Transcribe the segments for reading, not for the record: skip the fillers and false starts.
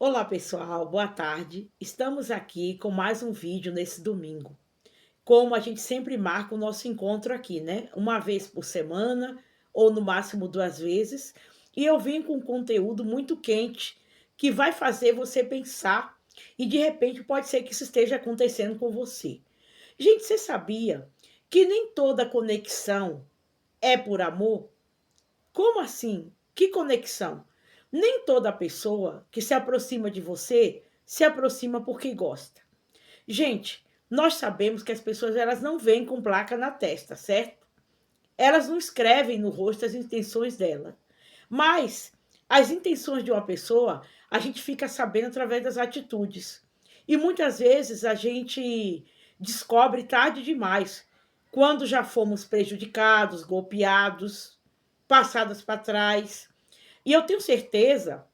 Olá pessoal, boa tarde. Estamos aqui com mais um vídeo nesse domingo. Como a gente sempre marca o nosso encontro aqui, né? Uma vez por semana ou no máximo duas vezes. E eu vim com um conteúdo muito quente que vai fazer você pensar e de repente pode ser que isso esteja acontecendo com você. Gente, você sabia que nem toda conexão é por amor? Como assim? Que conexão? Nem toda pessoa que se aproxima de você se aproxima porque gosta. Gente, nós sabemos que as pessoas elas não vêm com placa na testa, certo? Elas não escrevem no rosto as intenções dela. Mas as intenções de uma pessoa a gente fica sabendo através das atitudes. E muitas vezes a gente descobre tarde demais, quando já fomos prejudicados, golpeados, passadas para trás. E eu tenho certeza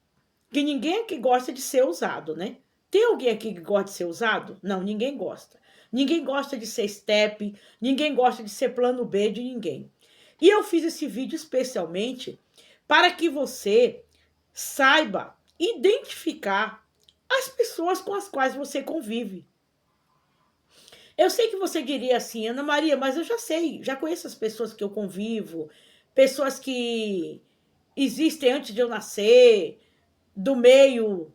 que ninguém aqui gosta de ser usado, né? Tem alguém aqui que gosta de ser usado? Não, ninguém gosta. Ninguém gosta de ser step, ninguém gosta de ser plano B de ninguém. E eu fiz esse vídeo especialmente para que você saiba identificar as pessoas com as quais você convive. Eu sei que você diria assim, Ana Maria, mas eu já sei, já conheço as pessoas que eu convivo, pessoas que existem antes de eu nascer, do meio,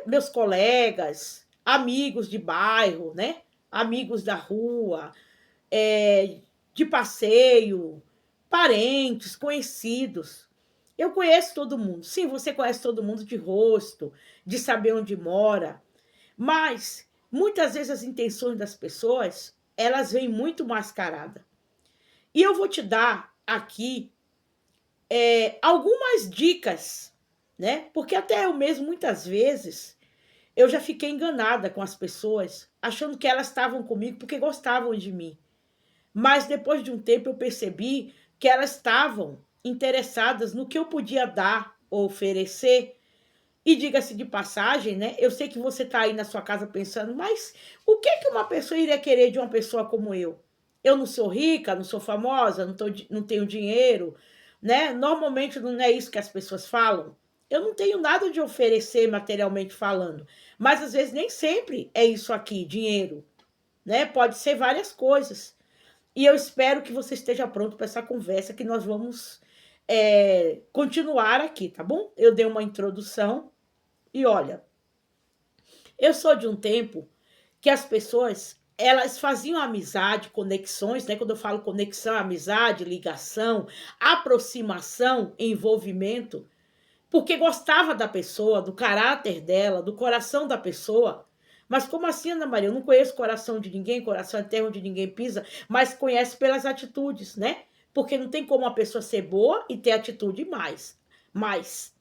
meus colegas, amigos de bairro, né? Amigos da rua, de passeio, parentes, conhecidos. Eu conheço todo mundo. Sim, você conhece todo mundo de rosto, de saber onde mora, mas muitas vezes as intenções das pessoas, elas vêm muito mascaradas. E eu vou te dar aqui algumas dicas, né? Porque até eu mesmo, muitas vezes, eu já fiquei enganada com as pessoas, achando que elas estavam comigo porque gostavam de mim. Mas depois de um tempo eu percebi que elas estavam interessadas no que eu podia dar ou oferecer. E diga-se de passagem, né? Eu sei que você está aí na sua casa pensando, mas o que que uma pessoa iria querer de uma pessoa como eu? Eu não sou rica, não sou famosa, não tenho dinheiro, né? Normalmente não é isso que as pessoas falam. Eu não tenho nada de oferecer materialmente falando, mas às vezes nem sempre é isso aqui, dinheiro, né? Pode ser várias coisas. E eu espero que você esteja pronto para essa conversa que nós vamos continuar aqui, tá bom? Eu dei uma introdução e olha, eu sou de um tempo que as pessoas elas faziam amizade, conexões, né? Quando eu falo conexão, amizade, ligação, aproximação, envolvimento, porque gostava da pessoa, do caráter dela, do coração da pessoa. Mas como assim, Ana Maria? Eu não conheço o coração de ninguém, coração é terra onde ninguém pisa, mas conhece pelas atitudes, né? Porque não tem como uma pessoa ser boa e ter atitude mais,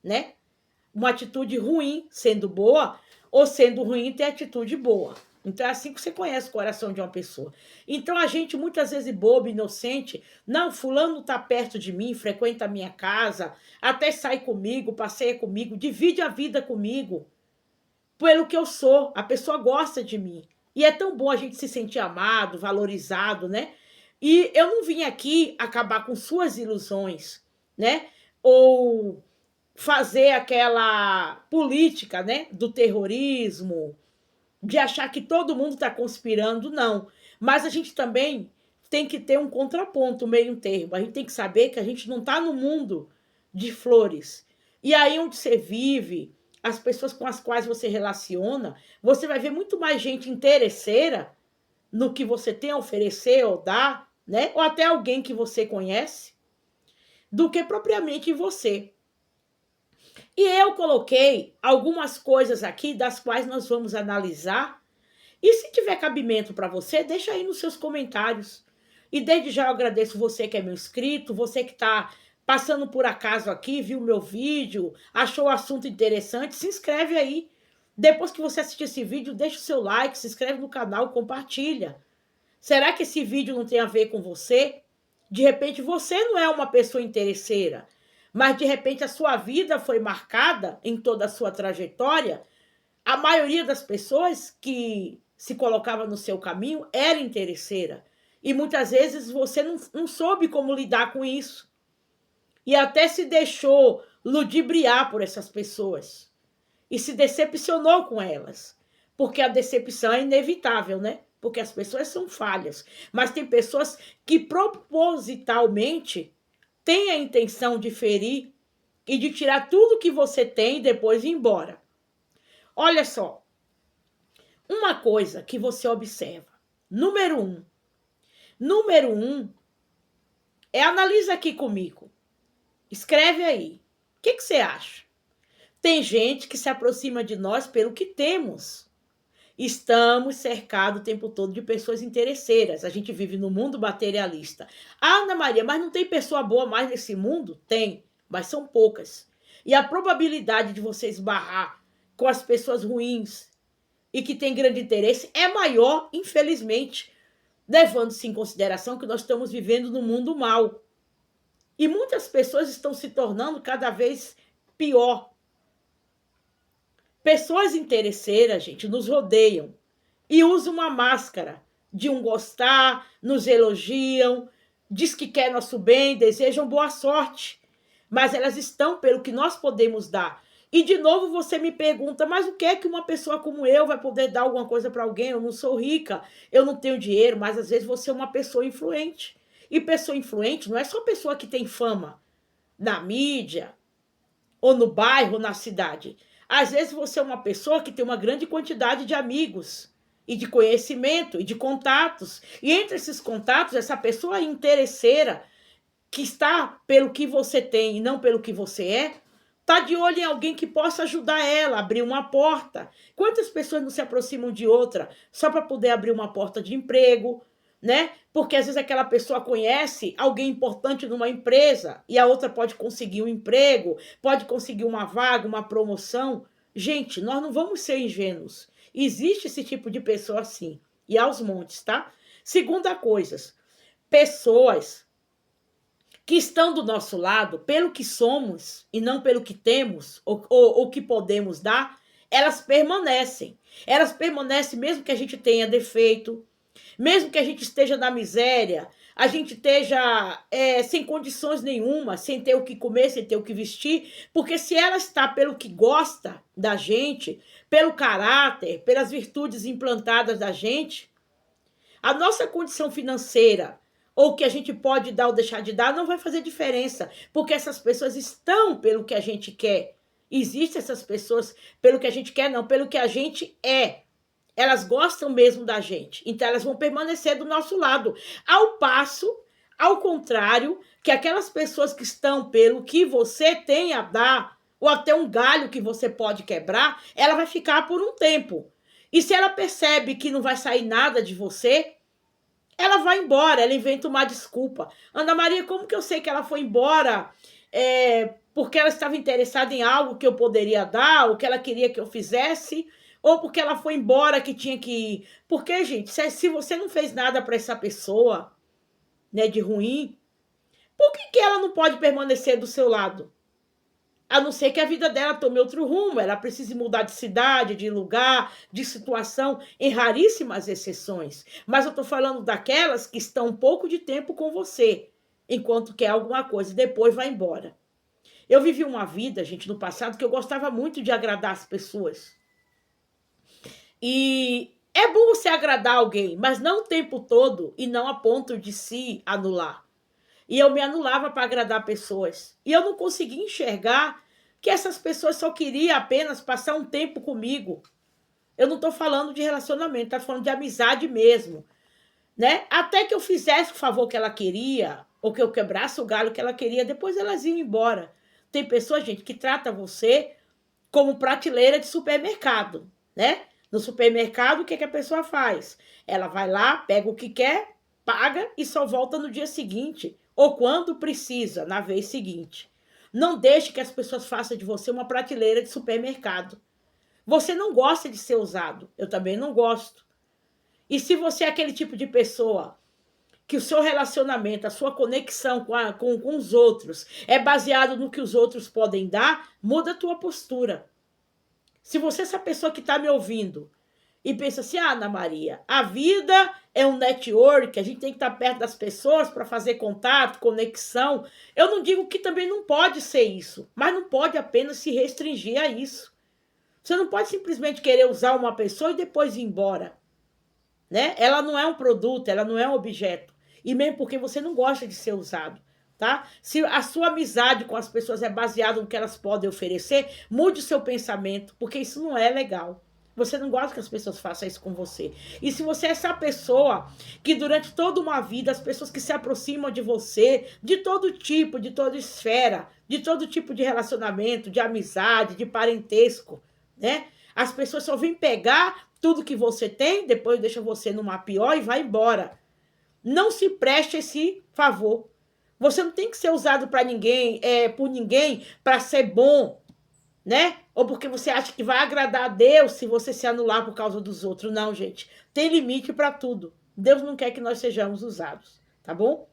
né? Uma atitude ruim sendo boa, ou sendo ruim ter atitude boa. Então é assim que você conhece o coração de uma pessoa. Então a gente, muitas vezes bobo, inocente, não, fulano está perto de mim, frequenta a minha casa, até sai comigo, passeia comigo, divide a vida comigo, pelo que eu sou, a pessoa gosta de mim. E é tão bom a gente se sentir amado, valorizado, né? E eu não vim aqui acabar com suas ilusões, né? Ou fazer aquela política, né, do terrorismo, de achar que todo mundo está conspirando, não. Mas a gente também tem que ter um contraponto, um meio termo. A gente tem que saber que a gente não está no mundo de flores. E aí onde você vive, as pessoas com as quais você relaciona, você vai ver muito mais gente interesseira no que você tem a oferecer ou dar, né? Ou até alguém que você conhece, do que propriamente em você. E eu coloquei algumas coisas aqui das quais nós vamos analisar. E se tiver cabimento para você, deixa aí nos seus comentários. E desde já eu agradeço você que é meu inscrito, você que está passando por acaso aqui, viu meu vídeo, achou o assunto interessante, se inscreve aí. Depois que você assistir esse vídeo, deixa o seu like, se inscreve no canal, compartilha. Será que esse vídeo não tem a ver com você? De repente você não é uma pessoa interesseira, mas de repente a sua vida foi marcada em toda a sua trajetória. A maioria das pessoas que se colocava no seu caminho era interesseira. E muitas vezes você não soube como lidar com isso. E até se deixou ludibriar por essas pessoas. e se decepcionou com elas. Porque a decepção é inevitável, né? Porque as pessoas são falhas. Mas tem pessoas que propositalmente têm a intenção de ferir e de tirar tudo que você tem e depois ir embora. Olha só, uma coisa que você observa. Número um é, analisa aqui comigo. Escreve aí. O que você acha? Tem gente que se aproxima de nós pelo que temos. Estamos cercados o tempo todo de pessoas interesseiras. A gente vive no mundo materialista. Ah, Ana Maria, mas não tem pessoa boa mais nesse mundo? Tem, mas são poucas. E a probabilidade de você esbarrar com as pessoas ruins e que têm grande interesse é maior, infelizmente, levando-se em consideração que nós estamos vivendo num mundo mau. E muitas pessoas estão se tornando cada vez pior. Pessoas interesseiras, gente, nos rodeiam e usam uma máscara de um gostar, nos elogiam, diz que quer nosso bem, desejam boa sorte, mas elas estão pelo que nós podemos dar. E de novo você me pergunta, mas o que é que uma pessoa como eu vai poder dar alguma coisa para alguém? Eu não sou rica, eu não tenho dinheiro, mas às vezes você é uma pessoa influente. E pessoa influente não é só pessoa que tem fama na mídia, ou no bairro, ou na cidade. Às vezes você é uma pessoa que tem uma grande quantidade de amigos, e de conhecimento, e de contatos. E entre esses contatos, essa pessoa interesseira, que está pelo que você tem e não pelo que você é, está de olho em alguém que possa ajudar ela a abrir uma porta. Quantas pessoas não se aproximam de outra só para poder abrir uma porta de emprego, né? Porque às vezes aquela pessoa conhece alguém importante numa empresa e a outra pode conseguir um emprego, pode conseguir uma vaga, uma promoção. Gente, nós não vamos ser ingênuos. Existe esse tipo de pessoa assim, e aos montes, tá? Segunda coisa, pessoas que estão do nosso lado, pelo que somos e não pelo que temos ou que podemos dar, elas permanecem. Elas permanecem mesmo que a gente tenha defeito, mesmo que a gente esteja na miséria, a gente esteja sem condições nenhuma, sem ter o que comer, sem ter o que vestir, porque se ela está pelo que gosta da gente, pelo caráter, pelas virtudes implantadas da gente, a nossa condição financeira, ou o que a gente pode dar ou deixar de dar, não vai fazer diferença, porque essas pessoas estão pelo que a gente quer. Existem essas pessoas pelo que a gente quer, não, pelo que a gente é. Elas gostam mesmo da gente, então elas vão permanecer do nosso lado. Ao passo, ao contrário, que aquelas pessoas que estão pelo que você tem a dar, ou até um galho que você pode quebrar, ela vai ficar por um tempo. E se ela percebe que não vai sair nada de você, ela vai embora, ela inventa uma desculpa. Ana Maria, como que eu sei que ela foi embora? Porque ela estava interessada em algo que eu poderia dar, ou que ela queria que eu fizesse, ou porque ela foi embora que tinha que ir. Porque, gente, se você não fez nada para essa pessoa, né, de ruim, por que ela não pode permanecer do seu lado? A não ser que a vida dela tome outro rumo, ela precise mudar de cidade, de lugar, de situação, em raríssimas exceções. Mas eu estou falando daquelas que estão um pouco de tempo com você, enquanto quer alguma coisa, e depois vai embora. Eu vivi uma vida, gente, no passado, que eu gostava muito de agradar as pessoas. E é bom você agradar alguém, mas não o tempo todo e não a ponto de se anular. E eu me anulava para agradar pessoas. E eu não conseguia enxergar que essas pessoas só queriam apenas passar um tempo comigo. Eu não estou falando de relacionamento, estou falando de amizade mesmo. Né? Até que eu fizesse o favor que ela queria, ou que eu quebrasse o galho que ela queria, depois elas iam embora. Tem pessoas, gente, que trata você como prateleira de supermercado, né? No supermercado, o que a pessoa faz? Ela vai lá, pega o que quer, paga e só volta no dia seguinte, ou quando precisa, na vez seguinte. Não deixe que as pessoas façam de você uma prateleira de supermercado. Você não gosta de ser usado, eu também não gosto. E se você é aquele tipo de pessoa que o seu relacionamento, a sua conexão com os outros é baseado no que os outros podem dar, muda a tua postura. Se você é essa pessoa que está me ouvindo e pensa assim, Ana Maria, a vida é um network, a gente tem que estar perto das pessoas para fazer contato, conexão. Eu não digo que também não pode ser isso, mas não pode apenas se restringir a isso. Você não pode simplesmente querer usar uma pessoa e depois ir embora, né? Ela não é um produto, ela não é um objeto. E mesmo porque você não gosta de ser usado, tá? Se a sua amizade com as pessoas é baseada no que elas podem oferecer, mude o seu pensamento, porque isso não é legal. Você não gosta que as pessoas façam isso com você. E se você é essa pessoa que durante toda uma vida, as pessoas que se aproximam de você, de todo tipo, de toda esfera, de todo tipo de relacionamento, de amizade, de parentesco, né? As pessoas só vêm pegar tudo que você tem, depois deixa você numa pior e vai embora. Não se preste esse favor. Você não tem que ser usado para ninguém, por ninguém, para ser bom, né? Ou porque você acha que vai agradar a Deus se você se anular por causa dos outros. Não, gente. Tem limite para tudo. Deus não quer que nós sejamos usados, tá bom?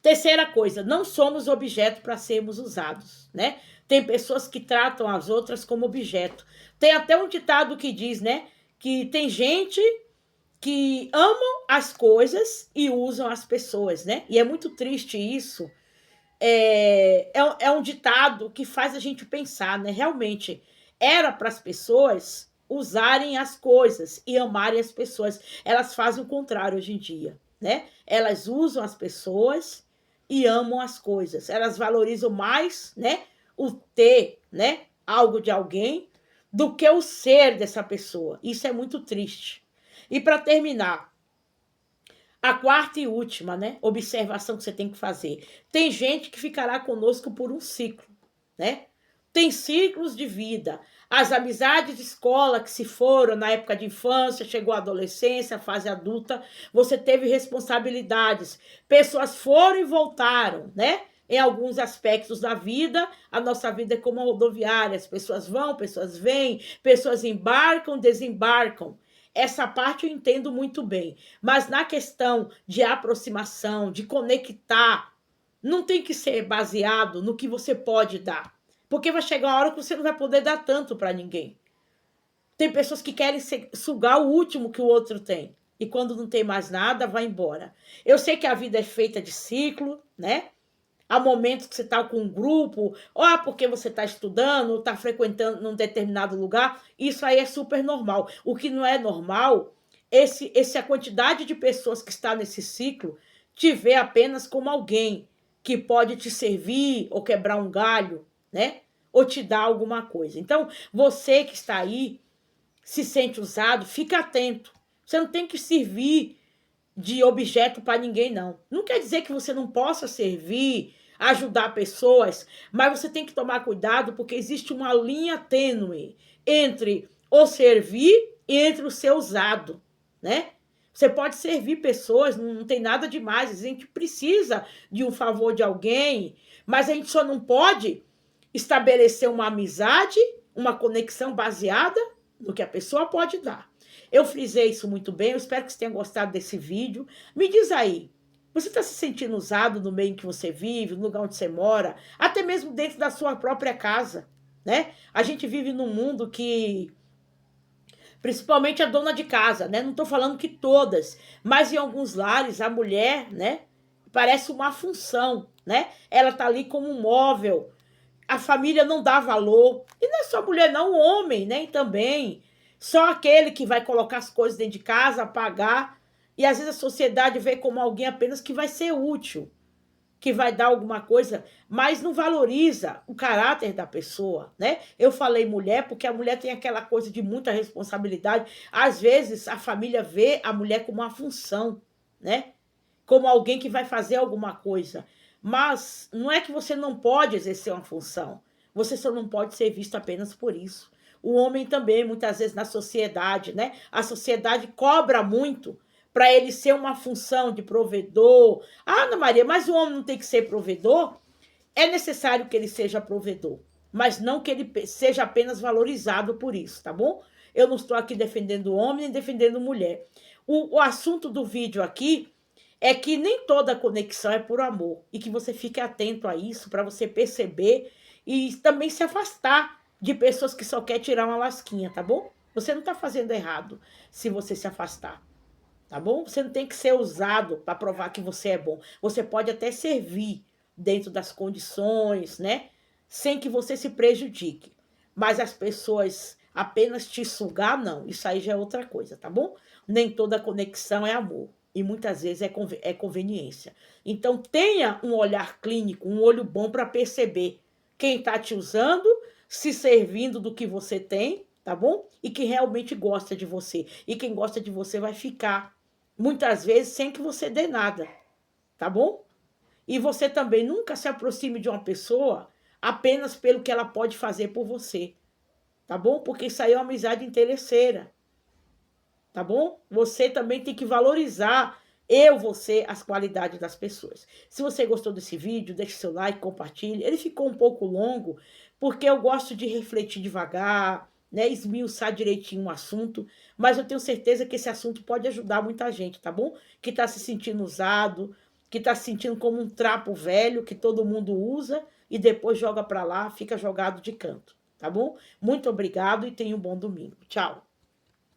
Terceira coisa, não somos objeto para sermos usados, né? Tem pessoas que tratam as outras como objeto. Tem até um ditado que diz, né? Que tem gente que amam as coisas e usam as pessoas, né? E é muito triste isso. É um ditado que faz a gente pensar, né? Realmente, era para as pessoas usarem as coisas e amarem as pessoas. Elas fazem o contrário hoje em dia, né? Elas usam as pessoas e amam as coisas. Elas valorizam mais, né, o ter, né, algo de alguém do que o ser dessa pessoa. Isso é muito triste. E para terminar, a quarta e última, né, observação que você tem que fazer. Tem gente que ficará conosco por um ciclo, né? Tem ciclos de vida. As amizades de escola que se foram na época de infância, chegou a adolescência, a fase adulta, você teve responsabilidades. Pessoas foram e voltaram, né? Em alguns aspectos da vida, a nossa vida é como uma rodoviária. As pessoas vão, pessoas vêm, pessoas embarcam, desembarcam. Essa parte eu entendo muito bem. Mas na questão de aproximação, de conectar, não tem que ser baseado no que você pode dar. Porque vai chegar uma hora que você não vai poder dar tanto para ninguém. Tem pessoas que querem sugar o último que o outro tem. E quando não tem mais nada, vai embora. Eu sei que a vida é feita de ciclo, né? Há momentos que você está com um grupo, ou porque você está estudando, ou está frequentando num determinado lugar, isso aí é super normal. O que não é normal, a quantidade de pessoas que está nesse ciclo te vê apenas como alguém que pode te servir ou quebrar um galho, né? Ou te dar alguma coisa. Então, você que está aí, se sente usado, fica atento. Você não tem que servir de objeto para ninguém, não. Não quer dizer que você não possa servir, ajudar pessoas, mas você tem que tomar cuidado porque existe uma linha tênue entre o servir e entre o ser usado, né? Você pode servir pessoas, não tem nada demais, a gente precisa de um favor de alguém, mas a gente só não pode estabelecer uma amizade, uma conexão baseada no que a pessoa pode dar. Eu frisei isso muito bem, eu espero que você tenha gostado desse vídeo. Me diz aí, você está se sentindo usado no meio em que você vive, no lugar onde você mora, até mesmo dentro da sua própria casa, né? A gente vive num mundo que, principalmente a dona de casa, né? Não estou falando que todas, mas em alguns lares a mulher, né? Parece uma função, né? Ela está ali como um móvel. A família não dá valor. E não é só mulher, não, o homem, né? Também. Só aquele que vai colocar as coisas dentro de casa, pagar. E às vezes a sociedade vê como alguém apenas que vai ser útil, que vai dar alguma coisa, mas não valoriza o caráter da pessoa, né? Eu falei mulher porque a mulher tem aquela coisa de muita responsabilidade. Às vezes a família vê a mulher como uma função, né? Como alguém que vai fazer alguma coisa. Mas não é que você não pode exercer uma função. Você só não pode ser visto apenas por isso. O homem também, muitas vezes na sociedade, né? A sociedade cobra muito para ele ser uma função de provedor. Ah, Ana Maria, mas o homem não tem que ser provedor? É necessário que ele seja provedor, mas não que ele seja apenas valorizado por isso, tá bom? Eu não estou aqui defendendo o homem nem defendendo mulher. O assunto do vídeo aqui é que nem toda conexão é por amor e que você fique atento a isso para você perceber e também se afastar de pessoas que só querem tirar uma lasquinha, tá bom? Você não está fazendo errado se você se afastar, tá bom? Você não tem que ser usado para provar que você é bom. Você pode até servir dentro das condições, né? Sem que você se prejudique. Mas as pessoas apenas te sugar, não. Isso aí já é outra coisa, tá bom? Nem toda conexão é amor. E muitas vezes é conveniência. Então, tenha um olhar clínico, um olho bom para perceber quem está te usando, se servindo do que você tem, tá bom? E quem realmente gosta de você. E quem gosta de você vai ficar, muitas vezes, sem que você dê nada, tá bom? E você também nunca se aproxime de uma pessoa apenas pelo que ela pode fazer por você, tá bom? Porque isso aí é uma amizade interesseira, tá bom? Você também tem que valorizar você, as qualidades das pessoas. Se você gostou desse vídeo, deixe seu like, compartilhe. Ele ficou um pouco longo, porque eu gosto de refletir devagar, né, esmiuçar direitinho o assunto, mas eu tenho certeza que esse assunto pode ajudar muita gente, tá bom? Que está se sentindo usado, que está se sentindo como um trapo velho que todo mundo usa e depois joga para lá, fica jogado de canto, tá bom? Muito obrigado e tenha um bom domingo. Tchau.